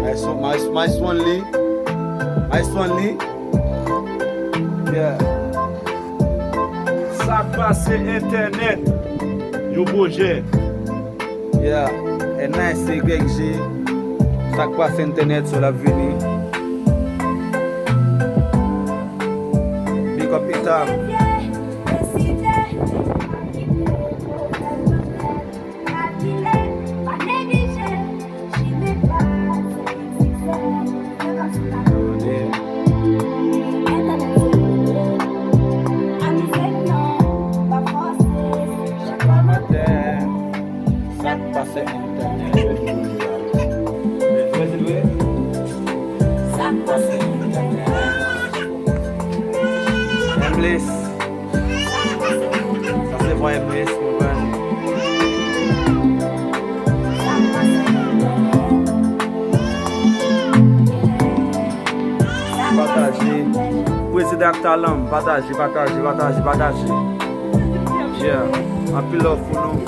My Swan Lee. My Swan Lee. Yeah. Ça passe internet. Yo boje. Yeah. Et nice Greg G. Ça passe internet sur la venue. Big up Itam. Ça passe internet. Ça passe internet. Embliss. Ça c'est pour Embliss, mon gars. Partagez. Président Talent, partagez. Yeah. Un pilote pour nous.